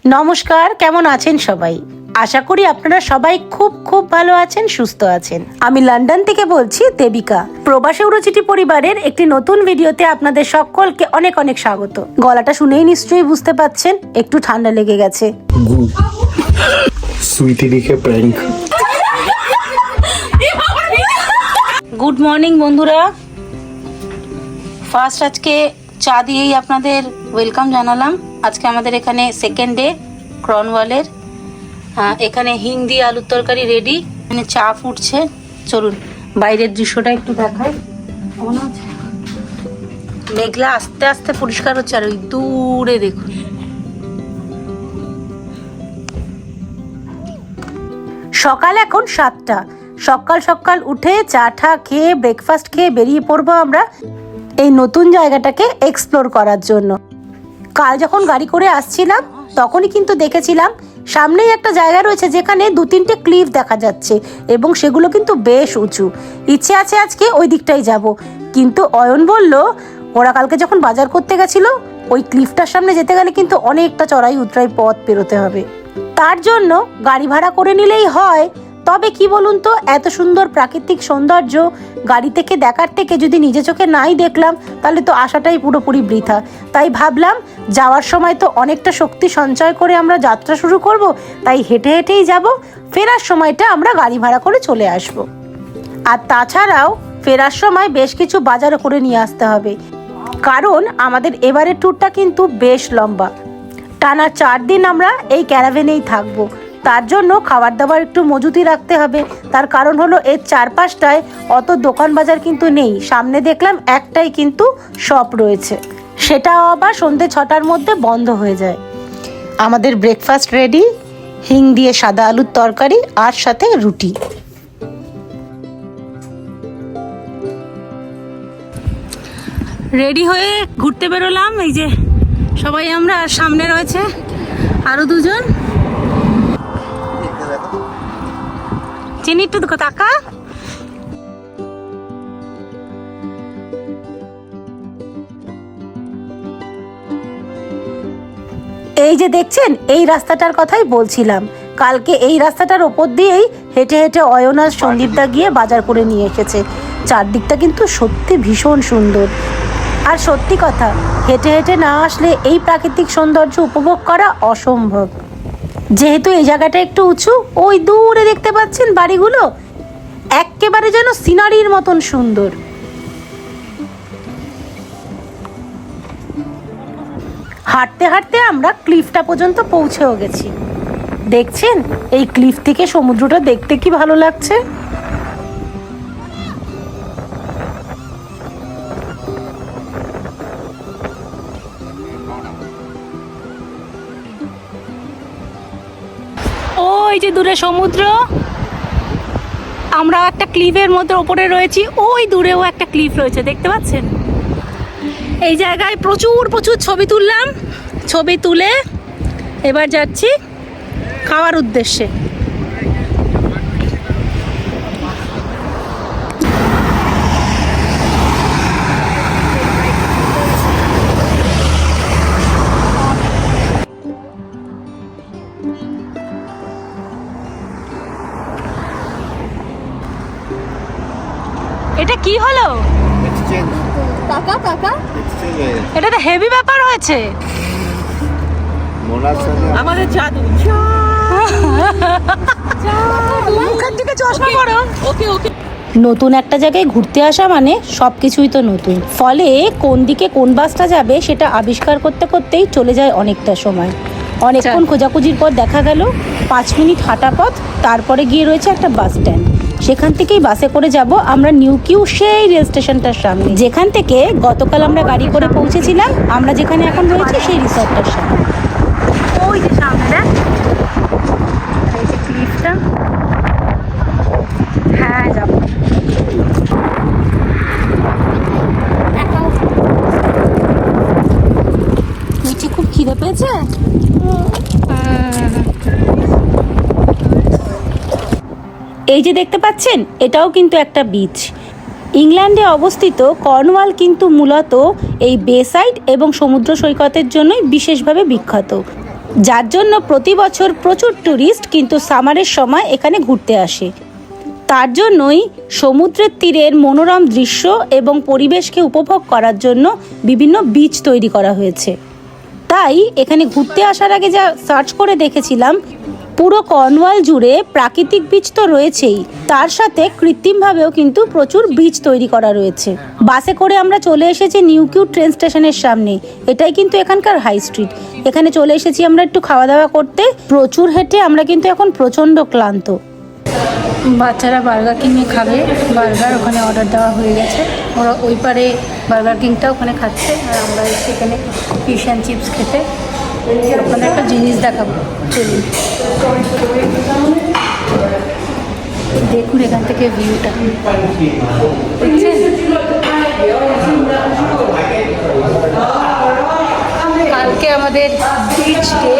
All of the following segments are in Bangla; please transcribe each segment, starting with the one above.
নমস্কার, কেমন আছেন সবাই? আশা করি আপনারা সবাই খুব খুব ভালো আছেন, সুস্থ আছেন। আমি লন্ডন থেকে বলছি দেবিকা। প্রবাসী উড়োচিটি পরিবারের একটি নতুন ভিডিওতে আপনাদের সকলকে অনেক অনেক স্বাগত। গলাটা শুনেই নিশ্চয়ই বুঝতে পাচ্ছেন একটু ঠান্ডা লেগে গেছে। সুইটি দিকে প্র্যাঙ্ক। গুড মর্নিং বন্ধুরা। ফার্স্ট আজকে চা দিয়েই আপনাদের ওয়েলকাম জানালাম। আজকে আমাদের এখানে সেকেন্ড ডে ক্রনওয়ালের। এখানে হিং দিয়ে আলুর তরকারি রেডি, এখানে চা ফুটছে। চলুন বাইরের দৃশ্যটা একটু দেখাই। মেঘলা আস্তে আস্তে পরিষ্কার হচ্ছে, আর ওই দূরে দেখুন। সকাল এখন 7টা। সকাল সকাল উঠে চা টা খেয়ে ব্রেকফাস্ট খেয়ে বেরিয়ে পড়বো আমরা এই নতুন জায়গাটাকে এক্সপ্লোর করার জন্য। কাল যখন গাড়ি করে আসছিলাম তখনই কিন্তু দেখেছিলাম সামনেই একটা জায়গা রয়েছে যেখানে 2-3টে ক্লিফ দেখা যাচ্ছে এবং সেগুলো কিন্তু বেশ উঁচু। ইচ্ছে আছে আজকে ওই দিকটাই যাব, কিন্তু অয়ন বলল ওরা কালকে যখন বাজার করতে গেছিল ওই ক্লিফটার সামনে যেতে গেলে কিন্তু অনেকটা চড়াই উতরাই পথ পেরোতে হবে, তার জন্য গাড়ি ভাড়া করে নিলেই হয়। তবে কি বলুন তো, এত সুন্দর প্রাকৃতিক সৌন্দর্য গাড়ি থেকে দেখার থেকে যদি নিজে চোখে নাই দেখলাম তাহলে তো আসাটাই পুরোপুরি বৃথা। তাই ভাবলাম যাওয়ার সময় তো অনেকটা শক্তি সঞ্চয় করে আমরা যাত্রা শুরু করব, তাই হেঁটে হেঁটেই যাব। ফেরার সময়টা আমরা গাড়ি ভাড়া করে চলে আসব। আর তাছাড়াও ফেরার সময় বেশ কিছু বাজারও করে নিয়ে আসতে হবে, কারণ আমাদের এবারের ট্যুরটা কিন্তু বেশ লম্বা। টানা 4 দিন আমরা এই ক্যারাভেনেই থাকবো। তার জন্য খাবার দাবার একটু মজুতি রাখতে হবে। তার কারণ হলো এর চারপাশটায় অত দোকান বাজার কিন্তু নেই। সামনে দেখলাম একটাই কিন্তু শপ রয়েছে, সেটাও আবার সন্ধ্যে 6টার মধ্যে বন্ধ হয়ে যায়। আমাদের ব্রেকফাস্ট রেডি, হিং দিয়ে সাদা আলুর তরকারি আর সাথে রুটি। রেডি হয়ে ঘুরতে বেরোলাম। এই যে সবাই আমরা, আর সামনে রয়েছে আরো দুজন। চিনি একটু টাকা। এই যে দেখছেন এই রাস্তাটার কথাই বলছিলাম। কালকে এই রাস্তাটার ওপর দিয়েই হেঁটে হেঁটে অয়নার সন্দীপদা গিয়ে বাজার করে নিয়ে এসেছে। চারদিকটা কিন্তু সত্যি ভীষণ সুন্দর। আর সত্যি কথা, হেঁটে হেঁটে না আসলে এই প্রাকৃতিক সৌন্দর্য উপভোগ করা অসম্ভব। যেহেতু এই জায়গাটা একটু উঁচু, ওই দূরে দেখতে পাচ্ছেন বাড়িগুলো, একেবারে যেন সিনারির মতন সুন্দর। হাঁটতে হাঁটতে আমরা ক্লিফটা পর্যন্ত পৌঁছেও গেছি। দেখছেন এই ক্লিফ থেকে সমুদ্রটা দেখতে কি ভালো লাগছে। ওই যে দূরে সমুদ্র, আমরা একটা ক্লিফের মধ্যে ওপরে রয়েছি। ওই দূরেও একটা ক্লিফ রয়েছে, দেখতে পাচ্ছেন। এই জায়গায় প্রচুর প্রচুর ছবি তুললাম। ছবি তুলে এবার যাচ্ছি খাওয়ার উদ্দেশ্যে। এটা কি হলো? টাকা টাকা এটা তো হেভি ব্যাপার হয়েছে। আমাদের জাদু। মুখের দিকে চশমা পরো। ওকে ওকে। নতুন একটা জায়গায় ঘুরতে আসা মানে সব কিছুই তো নতুন, ফলে কোন দিকে কোন বাসটা যাবে সেটা আবিষ্কার করতে করতেই চলে যায় অনেকটা সময়। অনেকক্ষণ খোঁজাখুঁজির পর দেখা গেল 5 মিনিট হাঁটা পথ, তারপরে গিয়ে রয়েছে একটা বাস স্ট্যান্ড। সেখান থেকেই বাসে করে যাব আমরা নিউ কিউ, সেই রেল স্টেশনটার সামনে, যেখান থেকে গতকাল আমরা গাড়ি করে পৌঁছেছিলাম আমরা যেখানে এখন রয়েছি সেই রিসর্টটার সামনে। ওই যে সামনে এই যে ক্লিফটা। হ্যাঁ যাবো। নিচে খুব খিদে পেয়েছে। এই যে দেখতে পাচ্ছেন এটাও কিন্তু একটা বিচ। ইংল্যান্ডে অবস্থিত কর্নওয়াল কিন্তু মূলত এই বে সাইড এবং সমুদ্র সৈকতের জন্যই বিশেষভাবে বিখ্যাত। যার জন্য প্রতি বছর প্রচুর ট্যুরিস্ট কিন্তু সামারের সময় এখানে ঘুরতে আসে। তার জন্যই সমুদ্রের তীরের মনোরম দৃশ্য এবং পরিবেশকে উপভোগ করার জন্য বিভিন্ন বিচ তৈরি করা হয়েছে। তাই এখানে ঘুরতে আসার আগে যা সার্চ করে দেখেছিলাম, পুরো কর্নওয়াল জুড়ে প্রাকৃতিক বিচ তো রয়েছেই, তার সাথে কৃত্রিমভাবেও কিন্তু প্রচুর বিচ তৈরি করা রয়েছে। বাসে করে আমরা চলে এসেছি নিউকিউ ট্রেন স্টেশনের সামনে। এটাই কিন্তু এখানকার হাই স্ট্রিট। এখানে চলে এসেছি আমরা একটু খাওয়া দাওয়া করতে। প্রচুর হেঁটে আমরা কিন্তু এখন প্রচণ্ড ক্লান্ত। বাচ্চারা বার্গার কিনে খাবে, বার্গার ওখানে অর্ডার দেওয়া হয়ে গেছে। ওরা ওই পারে বার্গার কিংটা ওখানে খাচ্ছে, আর আমরা এসে এখানে ফিশ অ্যান্ড চিপস খেতে। ওখানে একটা জিনিস দেখাবো, চলুন দেখুন এখান থেকে ভিউটা, দেখছেন? কালকে আমাদের বিচ ডে,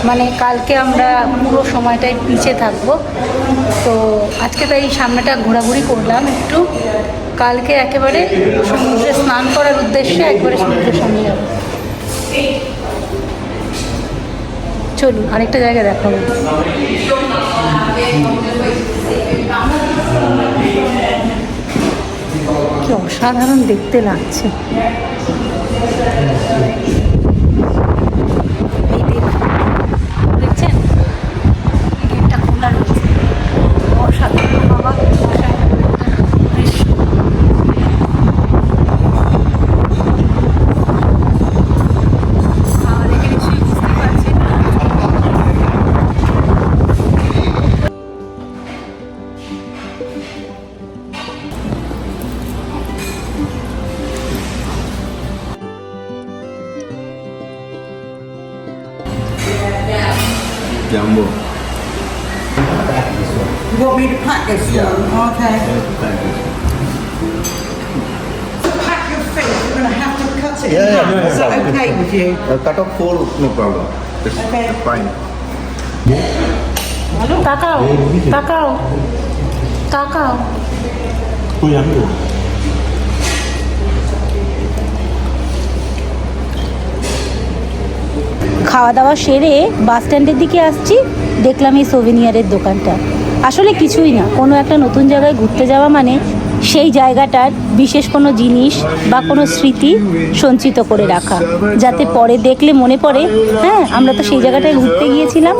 মানে কালকে আমরা পুরো সময়টাই বিচে থাকবো। তো আজকে তাই সামনেটা ঘোরাঘুরি করলাম একটু। কালকে একেবারে সমুদ্রে স্নান করার উদ্দেশ্যে একবারে সমুদ্রের সামনে যাবো। চলুন আরেকটা জায়গা দেখাবো। কি অসাধারণ দেখতে লাগছে। দেখছেন গেটটা খোলা রয়েছে, অসাধারণ বাবা দৃশ্য। আমাদেরকে নিশ্চয়ই বুঝতে পারছেন। Jumbo. You want me to pack this Yeah. one? Okay. Thank you. To pack your feet, you're going to have to cut it Yeah, in yeah, half. yeah, Is that yeah. okay with you? Cut off full, no problem. It's Okay. fine. তাকাও তাকাও তাকাও। খাওয়া দাওয়া সেরে বাস স্ট্যান্ডের দিকে আসছি, দেখলাম এই সোভেনিয়ারের দোকানটা। আসলে কিছুই না, কোনো একটা নতুন জায়গায় ঘুরতে যাওয়া মানে সেই জায়গাটার বিশেষ কোনো জিনিস বা কোনো স্মৃতি সঞ্চিত করে রাখা, যাতে পরে দেখলে মনে পড়ে হ্যাঁ আমরা তো সেই জায়গাটায় ঘুরতে গিয়েছিলাম,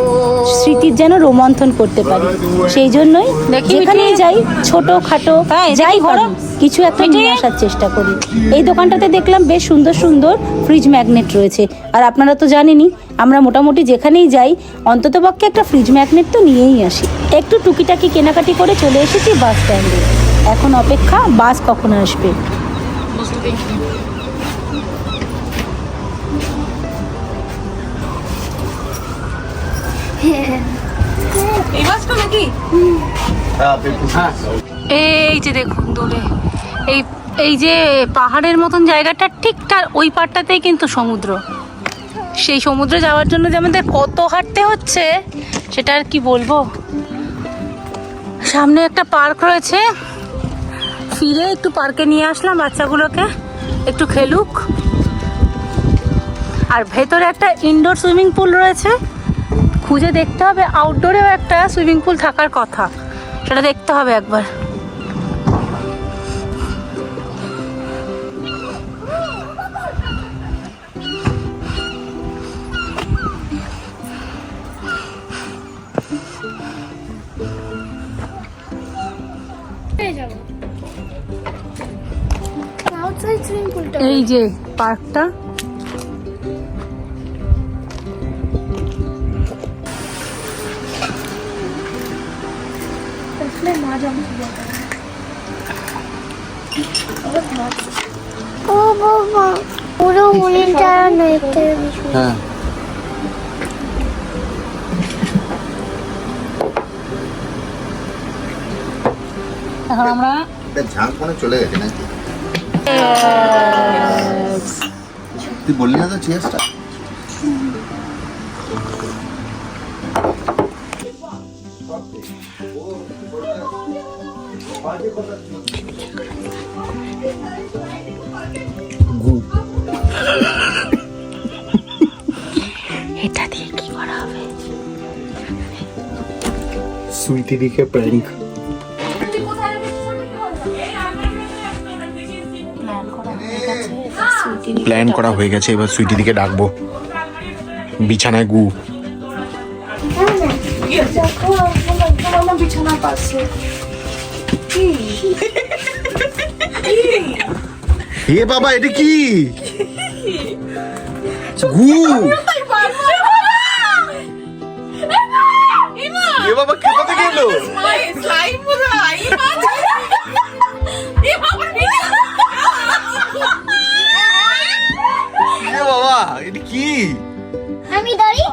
স্মৃতির যেন রোমন্থন করতে পারি। সেই জন্যই যেখানেই যাই ছোটো খাটো যাই করো কিছু একটা নিয়ে আসার চেষ্টা করি। এই দোকানটাতে দেখলাম বেশ সুন্দর সুন্দর ফ্রিজ ম্যাগনেট রয়েছে, আর আপনারা তো জানেনই আমরা মোটামুটি যেখানেই যাই অন্ততপক্ষে একটা ফ্রিজ ম্যাগনেট তো নিয়েই আসি। একটু টুকিটাকি কেনাকাটি করে চলে এসেছি বাস স্ট্যান্ডে। এখন অপেক্ষা বাস কখন আসবে। এই মাছটা নাকি? এই যে দেখুন দূরে এই এই যে পাহাড়ের মতন জায়গাটা, ঠিক তার ওই পাড়টাতেই কিন্তু সমুদ্র। সেই সমুদ্রে যাওয়ার জন্য যে আমাদের কত হাঁটতে হচ্ছে সেটা আর কি বলবো। সামনে একটা পার্ক রয়েছে, ফিরে একটু পার্কে নিয়ে আসলাম বাচ্চাগুলোকে, একটু খেলুক। আর ভেতরে একটা ইনডোর সুইমিং পুল রয়েছে, খুঁজে দেখতে হবে। আউটডোরেও একটা সুইমিং পুল থাকার কথা, সেটা দেখতে হবে একবার। এই যে পার্কটা, ও বাবা পুরো উল্টা নইতে। হ্যাঁ। এখন আমরা ঝাঁক মনে চলে গেছে নাকি? তুই বললি না তো চিয়ার্সটা? এটা দিয়ে কি করা সুইটি দিকে প্র্যাঙ্ক। প্ল্যান করা হয়ে গেছে, এবার সুইটি দিকে ডাকবো। বিছানায় গু। বিছানার পাশে এ বাবা, এটা কি গু? এ বাবা কোথা থেকে এলো? এ বাবা, এটা কি? আমি ধরি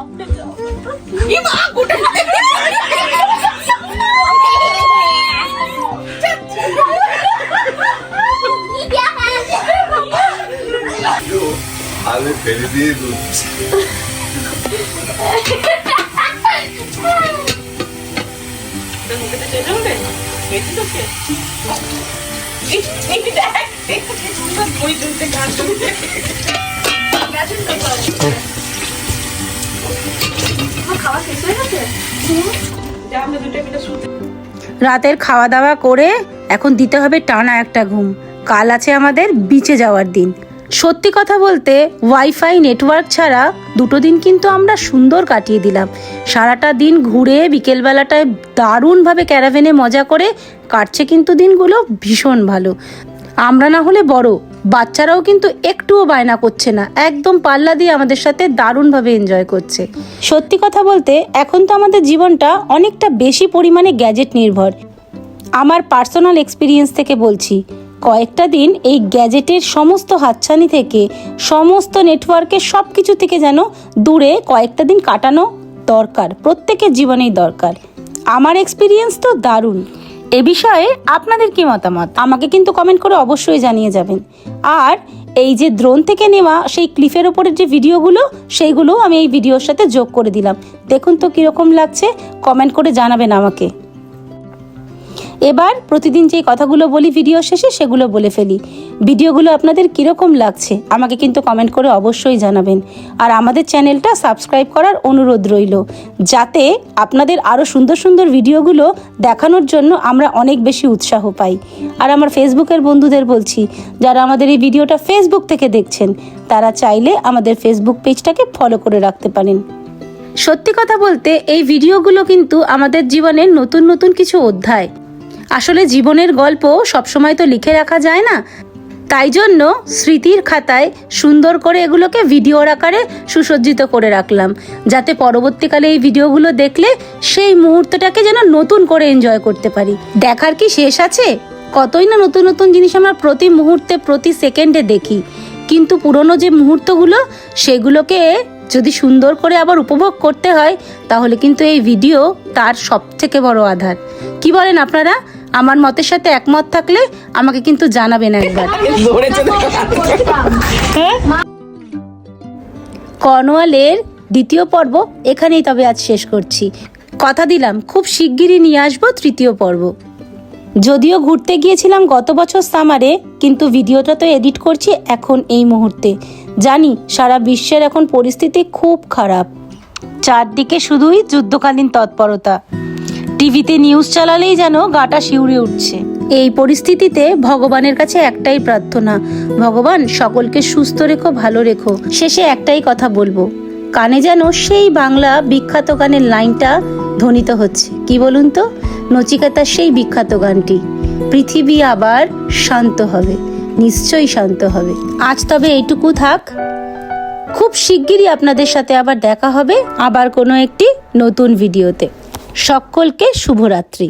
আলে ফেলে দিয়ে দুধ। রাতের খাওয়া দাওয়া করে এখন দিতে হবে টানা একটা ঘুম। কাল আছে আমাদের বিচে যাওয়ার দিন। সত্যি কথা বলতে ওয়াইফাই নেটওয়ার্ক ছাড়া দুটো দিন কিন্তু আমরা সুন্দর কাটিয়ে দিলাম। সারাটা দিন ঘুরে বিকেলবেলাটায় দারুণভাবে ক্যারাভেনে মজা করে কাটছে কিন্তু দিনগুলো ভীষণ ভালো। আমরা না হলে বড়, বাচ্চারাও কিন্তু একটুও বায়না করছে না, একদম পাল্লা দিয়ে আমাদের সাথে দারুণভাবে এনজয় করছে। সত্যি কথা বলতে এখন তো আমাদের জীবনটা অনেকটা বেশি পরিমাণে গ্যাজেট নির্ভর। আমার পার্সোনাল এক্সপিরিয়েন্স থেকে বলছি, কয়েকটা দিন এই গ্যাজেটের সমস্ত হাতছানি থেকে, সমস্ত নেটওয়ার্কের সব কিছু থেকে যেন দূরে কয়েকটা দিন কাটানো দরকার, প্রত্যেকের জীবনেই দরকার। আমার এক্সপিরিয়েন্স তো দারুণ। এ বিষয়ে আপনাদের কি মতামত আমাকে কিন্তু কমেন্ট করে অবশ্যই জানিয়ে যাবেন। আর এই যে ড্রোন থেকে নেওয়া সেই ক্লিফের ওপরের যে ভিডিওগুলো, সেইগুলো আমি এই ভিডিওর সাথে যোগ করে দিলাম। দেখুন তো কীরকম লাগছে, কমেন্ট করে জানাবেন আমাকে। এবার প্রতিদিন যে কথাগুলো বলি ভিডিও শেষে, সেগুলো বলে ফেলি। ভিডিওগুলো আপনাদের কীরকম লাগছে আমাকে কিন্তু কমেন্ট করে অবশ্যই জানাবেন। আর আমাদের চ্যানেলটা সাবস্ক্রাইব করার অনুরোধ রইল, যাতে আপনাদের আরও সুন্দর সুন্দর ভিডিওগুলো দেখানোর জন্য আমরা অনেক বেশি উৎসাহ পাই। আর আমার ফেসবুকের বন্ধুদের বলছি, যারা আমাদের এই ভিডিওটা ফেসবুক থেকে দেখছেন, তারা চাইলে আমাদের ফেসবুক পেজটাকে ফলো করে রাখতে পারেন। সত্যি কথা বলতে এই ভিডিওগুলো কিন্তু আমাদের জীবনের নতুন নতুন কিছু অধ্যায়। আসলে জীবনের গল্প সবসময় তো লিখে রাখা যায় না, তাই জন্য স্মৃতির খাতায় সুন্দর করে এগুলোকে ভিডিওর আকারে সুসজ্জিত করে রাখলাম, যাতে পরবর্তীকালে এই ভিডিওগুলো দেখলে সেই মুহূর্তটাকে যেন নতুন করে এনজয় করতে পারি। দেখার কি শেষ আছে? কতই না নতুন নতুন জিনিস আমরা প্রতি মুহূর্তে প্রতি সেকেন্ডে দেখি, কিন্তু পুরনো যে মুহূর্তগুলো সেগুলোকে যদি সুন্দর করে আবার উপভোগ করতে হয়, তাহলে কিন্তু এই ভিডিও তার সবথেকে বড় আধার। কি বলেন আপনারা? আমার মতের সাথে একমত থাকলে আমাকে কিন্তু জানাবেন একবার। কর্নওয়ালের দ্বিতীয় পর্ব এখানেই তবে আজ শেষ করছি। কথা দিলাম খুব শিগগিরই নিয়ে আসবো তৃতীয় পর্ব। যদিও ঘুরতে গিয়েছিলাম গত বছর সামারে, কিন্তু ভিডিওটা তো এডিট করছি এখন এই মুহূর্তে। জানি সারা বিশ্বের এখন পরিস্থিতি খুব খারাপ, চারদিকে শুধুই যুদ্ধকালীন তৎপরতা। টিভিতে নিউজ চালালেই যেন গাটা শিউরে উঠছে। এই পরিস্থিতিতে ভগবানের কাছে একটাই প্রার্থনা, ভগবান সকলকে সুস্থ রেখো, ভালো রেখো। শেষে একটাই কথা বলবো, কানে যেন সেই বাংলা বিখ্যাত গানের লাইনটা ধ্বনিত হচ্ছে। কি বলুন তো? নচিকেতার সেই বিখ্যাত গানটি, পৃথিবী আবার শান্ত হবে, নিশ্চয়ই শান্ত হবে। আজ তবে এইটুকু থাক, খুব শিগগিরই আপনাদের সাথে আবার দেখা হবে আবার কোনো একটি নতুন ভিডিওতে। সকলকে শুভরাত্রি।